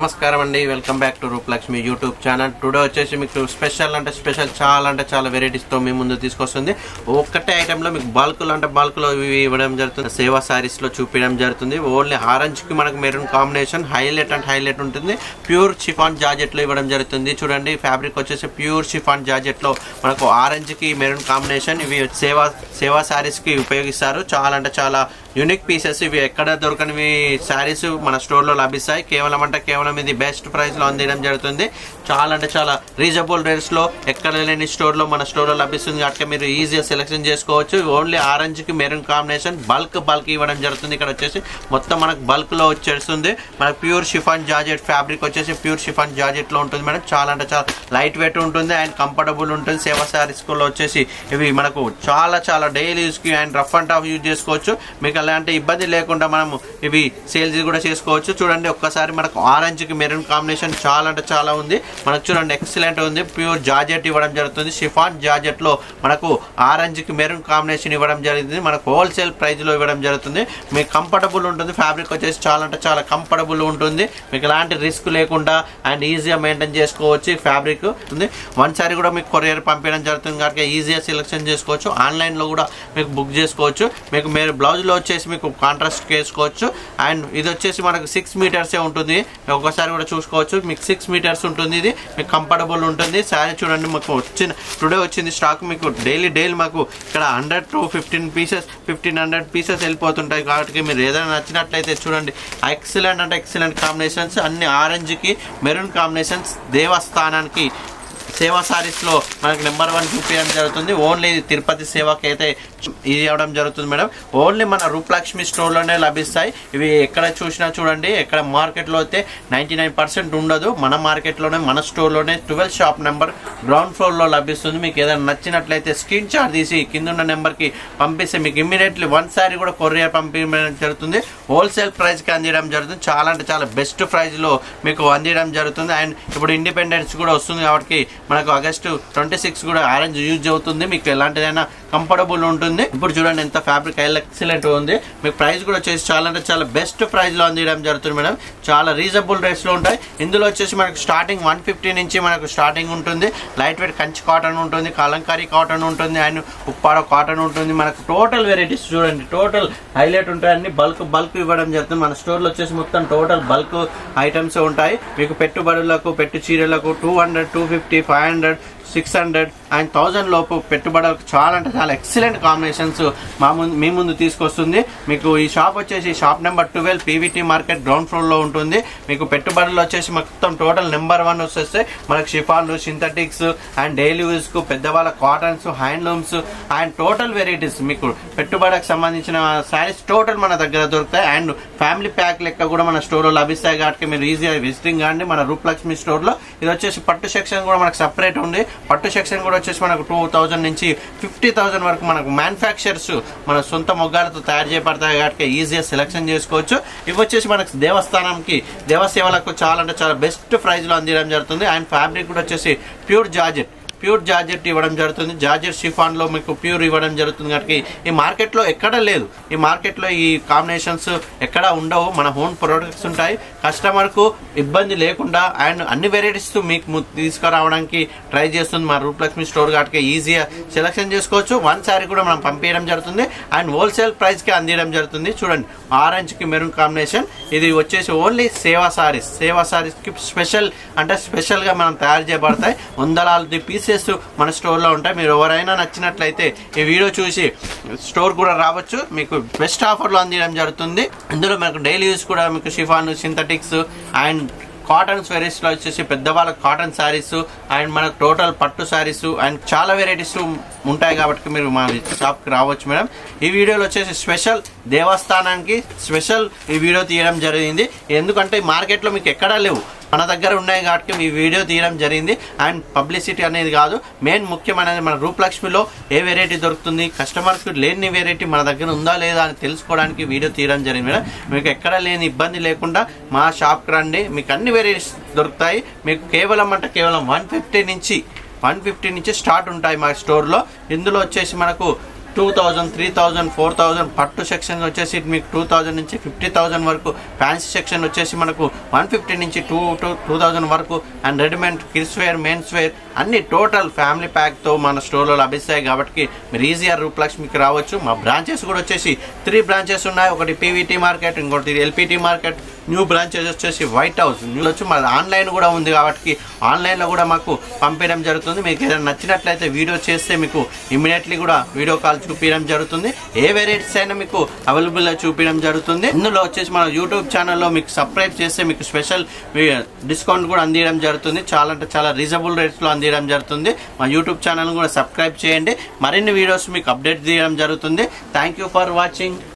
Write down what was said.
నమస్కారం అండి, welcome back to Rupalakshmi YouTube channel. Today వచ్చేసి మీకు స్పెషల్ చాలా వెరైటీస్తో మీ ముందు తీసుకొస్తుంది. ఒక్కటే ఐటెంలో మీకు బల్క్లో ఇవి ఇవ్వడం జరుగుతుంది. సేవా సారీస్లో చూపించడం జరుగుతుంది. ఓన్లీ ఆరెంజ్కి మనకు మెరూన్ కాంబినేషన్ హైలైట్ ఉంటుంది. ప్యూర్ షిఫాన్ జార్జెట్లో ఇవ్వడం జరుగుతుంది. చూడండి, ఫ్యాబ్రిక్ వచ్చేసి ప్యూర్ షిఫాన్ జార్జెట్లో మనకు ఆరెంజ్కి మెరూన్ కాంబినేషన్. ఇవి సేవా సారీస్కి ఉపయోగిస్తారు. చాలా యూనిక్ పీసెస్. ఇవి ఎక్కడ దొరకనివి శారీస్ మన స్టోర్లో లభిస్తాయి. కేవలం ఇది బెస్ట్ ప్రైస్లో అందించడం జరుగుతుంది. చాలా రీజనబుల్ రేట్స్లో ఎక్కడ లేని స్టోర్లో మన స్టోర్లో లభిస్తుంది. కాబట్టి మీరు ఈజీగా సెలెక్షన్ చేసుకోవచ్చు. ఓన్లీ ఆరెంజ్కి మెరూన్ కాంబినేషన్ బల్క్ ఇవ్వడం జరుగుతుంది. ఇక్కడ వచ్చేసి మొత్తం మనకు బల్క్లో వచ్చేస్తుంది. మనకు ప్యూర్ షిఫాన్ జార్జెట్ ఫ్యాబ్రిక్ వచ్చేసి ప్యూర్ షిఫాన్ జార్జెట్లో ఉంటుంది మేడం. చాలా లైట్ వెయిట్ ఉంటుంది అండ్ కంఫర్టబుల్ ఉంటుంది. సేవా సారీస్లో వచ్చేసి ఇవి మనకు చాలా డైలీ యూస్కి and rough and tough use చేసుకోవచ్చు. మీకు అలాంటి ఇబ్బంది లేకుండా మనము ఇవి సేల్స్ కూడా చేసుకోవచ్చు. చూడండి, ఒక్కసారి మనకు ఆరెంజ్కి మెరూన్ కాంబినేషన్ చాలా ఉంది. మనకు చూడండి, ఎక్సలెంట్ ఉంది. ప్యూర్ జార్జెట్ ఇవ్వడం జరుగుతుంది. షిఫాన్ జార్జెట్లో మనకు ఆరెంజ్కి మెరూన్ కాంబినేషన్ ఇవ్వడం జరుగుతుంది. మనకు హోల్సేల్ ప్రైస్లో ఇవ్వడం జరుగుతుంది. మీకు కంఫర్టబుల్ ఉంటుంది. ఫ్యాబ్రిక్ వచ్చేసి చాలా కంఫర్టబుల్ ఉంటుంది. మీకు ఎలాంటి రిస్క్ లేకుండా అండ్ ఈజీగా మెయింటైన్ చేసుకోవచ్చు. ఫ్యాబ్రిక్ ఉంది. వన్ సారీ కూడా మీకు కొరియర్ పంపించడం జరుగుతుంది కాబట్టి ఈజీగా సెలెక్షన్ చేసుకోవచ్చు. ఆన్లైన్లో కూడా మీకు బుక్ చేసుకోవచ్చు. మీకు మీరు బ్లౌజ్లో వచ్చేసి మీకు కాంట్రాస్ట్ వేసుకోవచ్చు. అండ్ ఇది వచ్చేసి మనకు 6 మీటర్సే ఉంటుంది. ఒకసారి కూడా చూసుకోవచ్చు. మీకు 6 మీటర్స్ ఉంటుంది. ఇది మీకు కంఫర్టబుల్ ఉంటుంది. శారీ చూడండి, మాకు టుడే వచ్చింది స్టాక్. మీకు డైలీ మాకు ఇక్కడ 100 to 1500 పీసెస్ వెళ్ళిపోతుంటాయి. కాబట్టి మీరు ఏదైనా నచ్చినట్లయితే చూడండి, ఎక్సలెంట్ కాంబినేషన్స్. అన్ని ఆరెంజ్కి మెరూన్ కాంబినేషన్స్ దేవస్థానానికి సేవా సారీస్లో మనకు నెంబర్ 1 చూపించడం జరుగుతుంది. ఓన్లీ తిరుపతి సేవాకి అయితే ఇది ఇవ్వడం జరుగుతుంది మేడం. ఓన్లీ మన రూపలక్ష్మి స్టోర్లోనే లభిస్తాయి. ఇవి ఎక్కడ చూసినా చూడండి, ఎక్కడ మార్కెట్లో అయితే 99% ఉండదు. మన మార్కెట్లోనే మన స్టోర్లోనే 12 షాప్ నెంబర్ గ్రౌండ్ ఫ్లోర్లో లభిస్తుంది. మీకు ఏదైనా నచ్చినట్లయితే స్క్రీన్ షాట్ తీసి కింద ఉన్న నెంబర్కి పంపిస్తే మీకు ఇమ్మీడియట్లీ 1 సారీ కూడా కొరియర్ పంపించడం జరుగుతుంది. హోల్సేల్ ప్రైస్కి అందించడం జరుగుతుంది. చాలా బెస్ట్ ప్రైస్లో మీకు అందించడం జరుగుతుంది. అండ్ ఇప్పుడు ఇండిపెండెన్స్ కూడా వస్తుంది కాబట్టి మనకు ఆగస్టు 26 కూడా ఆరెంజ్ యూజ్ అవుతుంది. మీకు ఎలాంటిదైనా కంఫర్టబుల్ ఉంటుంది. ఇప్పుడు చూడండి, ఎంత ఫ్యాబ్రిక్ ఎక్సలెంట్ ఉంది. మీకు ప్రైస్ కూడా వచ్చేసి చాలా బెస్ట్ ప్రైస్లో అందించడం జరుగుతుంది మేడం. చాలా రీజనబుల్ రేట్స్లో ఉంటాయి. ఇందులో వచ్చేసి మనకు స్టార్టింగ్ 150 నుంచి మనకు స్టార్టింగ్ ఉంటుంది. లైట్ వెయిట్ కంచి కాటన్ ఉంటుంది, కలంకారీ కాటన్ ఉంటుంది అండ్ ఉప్పాడ కాటన్ ఉంటుంది. మనకు టోటల్ వెరైటీస్ చూడండి, టోటల్ హైలైట్ ఉంటాయి. అన్ని బల్క్ ఇవ్వడం జరుగుతుంది. మన స్టోర్లో వచ్చేసి మొత్తం టోటల్ బల్క్ ఐటమ్స్ ఉంటాయి. మీకు పెట్టుబడులకు పెట్టు చీరలకు 200, 250, 500, 600 అండ్ 1000 లోపు పెట్టుబడులకు చాలా ఎక్సలెంట్ కాంబినేషన్స్ మీ ముందు తీసుకొస్తుంది. మీకు ఈ షాప్ వచ్చేసి shop number 12 PVT market ground ఫ్లోర్లో ఉంటుంది. మీకు పెట్టుబడులు వచ్చేసి మొత్తం టోటల్ నెంబర్ 1 వచ్చేస్తే మనకు షిఫాన్లు, సింథటిక్స్ అండ్ డైలీ యూస్కు పెద్దవాళ్ళ cottons, handlooms and total varieties. మీకు పెట్టుబడికి సంబంధించిన శారీస్ టోటల్ మన దగ్గర దొరుకుతాయి. అండ్ ఫ్యామిలీ ప్యాక్ లెక్క కూడా మన స్టోర్లో లభిస్తాయి. కాబట్టి మీరు ఈజీగా విజిటింగ్ కాండి మన రూపలక్ష్మి స్టోర్లో. ఇది వచ్చేసి పట్టు సెక్షన్ కూడా మనకు సపరేట్ ఉంది. పట్టు సెక్షన్ కూడా వచ్చేసి మనకు 2000 నుంచి 50,000 వరకు మనకు మ్యానుఫ్యాక్చర్స్ మన సొంత మొగ్గాలతో తయారు చేయబడతాయి. కాబట్టి ఈజీగా సెలెక్షన్ చేసుకోవచ్చు. ఇవి వచ్చేసి మనకు దేవస్థానంకి దేవసేవలకు చాలా బెస్ట్ ప్రైస్లో అందించడం జరుగుతుంది. అండ్ ఫ్యాబ్రిక్ కూడా వచ్చేసి ప్యూర్ జార్జెట్ ఇవ్వడం జరుగుతుంది. జార్జెట్ షిఫాన్లో మీకు ప్యూర్ ఇవ్వడం జరుగుతుంది. కాబట్టి ఈ మార్కెట్లో ఎక్కడ లేదు. ఈ మార్కెట్లో ఈ కాంబినేషన్స్ ఎక్కడ ఉండవు. మన ఓన్ ప్రొడక్ట్స్ ఉంటాయి. కస్టమర్కు ఇబ్బంది లేకుండా అండ్ అన్ని వెరైటీస్ మీకు తీసుకురావడానికి ట్రై చేస్తుంది మన రూపలక్ష్మి స్టోర్. కాబట్టి ఈజీగా సెలెక్షన్ చేసుకోవచ్చు. 1 సారీ కూడా మనం పంపించడం జరుగుతుంది అండ్ హోల్సేల్ ప్రైస్కి అందించడం జరుగుతుంది. చూడండి, ఆరెంజ్కి మెరూన్ కాంబినేషన్. ఇది వచ్చేసి ఓన్లీ సేవా సారీస్కి స్పెషల్గా మనం తయారు చేయబడతాయి. వందలాది పీసెస్ మన స్టోర్లో ఉంటాయి. మీరు ఎవరైనా నచ్చినట్లయితే ఈ వీడియో చూసి స్టోర్ కూడా రావచ్చు. మీకు బెస్ట్ ఆఫర్లో అందించడం జరుగుతుంది. ఇందులో మనకు డైలీ యూస్ కూడా మీకు షిఫాన్, సింథటిక్స్ అండ్ కాటన్స్ వెరైటీస్లో వచ్చేసి పెద్దవాళ్ళ కాటన్ శారీస్ అండ్ మనకు టోటల్ పట్టు శారీస్ అండ్ చాలా వెరైటీస్ ఉంటాయి. కాబట్టి మీరు మా షాప్కి రావచ్చు మేడం. ఈ వీడియోలో వచ్చేసి స్పెషల్ దేవస్థానానికి ఈ వీడియో తీయడం జరిగింది. ఎందుకంటే మార్కెట్లో మీకు ఎక్కడా లేవు, మన దగ్గర ఉన్నాయి కాబట్టి ఈ వీడియో తీయడం జరిగింది. అండ్ పబ్లిసిటీ అనేది కాదు, మెయిన్ ముఖ్యమైనది మన రూపలక్ష్మిలో ఏ వెరైటీ దొరుకుతుంది, కస్టమర్స్కి లేని వెరైటీ మన దగ్గర ఉందా లేదా అని తెలుసుకోవడానికి వీడియో తీయడం జరిగింది మేడం. మీకు ఎక్కడ లేని ఇబ్బంది లేకుండా మా షాప్కి రండి. మీకు అన్ని వెరైటీస్ దొరుకుతాయి. మీకు కేవలం 150 నుంచి స్టార్ట్ ఉంటాయి మా స్టోర్లో. ఇందులో వచ్చేసి మనకు 2000, 3000, 4000 పట్టు సెక్షన్ వచ్చేసి మీకు 2000 నుంచి 50,000 వరకు, ఫ్యాన్సీ సెక్షన్ వచ్చేసి మనకు 150 నుంచి 2000 వరకు, and readymade kids wear, men's wear అన్ని టోటల్ ఫ్యామిలీ ప్యాక్తో మన స్టోర్లో లభిస్తాయి. కాబట్టి మీరు ఈజీగా రూపలక్ష్మికి రావచ్చు. మా బ్రాంచెస్ కూడా వచ్చేసి 3 బ్రాంచెస్ ఉన్నాయి. ఒకటి పీవీటీ మార్కెట్, ఇంకోటి ఎల్పిటి మార్కెట్, న్యూ బ్రాంచెస్ వచ్చేసి వైట్ హౌస్. న్యూ వచ్చి మన ఆన్లైన్ కూడా ఉంది కాబట్టి ఆన్లైన్లో కూడా మాకు పంపించడం జరుగుతుంది. మీకు ఏదైనా నచ్చినట్లయితే వీడియో చేస్తే మీకు ఇమీడియట్లీ కూడా వీడియో కాల్ చూపించడం జరుగుతుంది. ఏ వెరైటీస్ అయినా మీకు అవైలబుల్గా చూపించడం జరుగుతుంది. ఇందులో వచ్చేసి మన యూట్యూబ్ ఛానల్లో మీకు సబ్స్క్రైబ్ చేస్తే మీకు స్పెషల్ డిస్కౌంట్ కూడా అందించడం జరుగుతుంది. చాలా అంటే చాలా రీజనబుల్ రేట్స్లో అందించడం జరుగుతుంది. మా యూట్యూబ్ ఛానల్ కూడా సబ్స్క్రైబ్ చేయండి. మరిన్ని వీడియోస్ మీకు అప్డేట్ చేయడం జరుగుతుంది. Thank you for watching.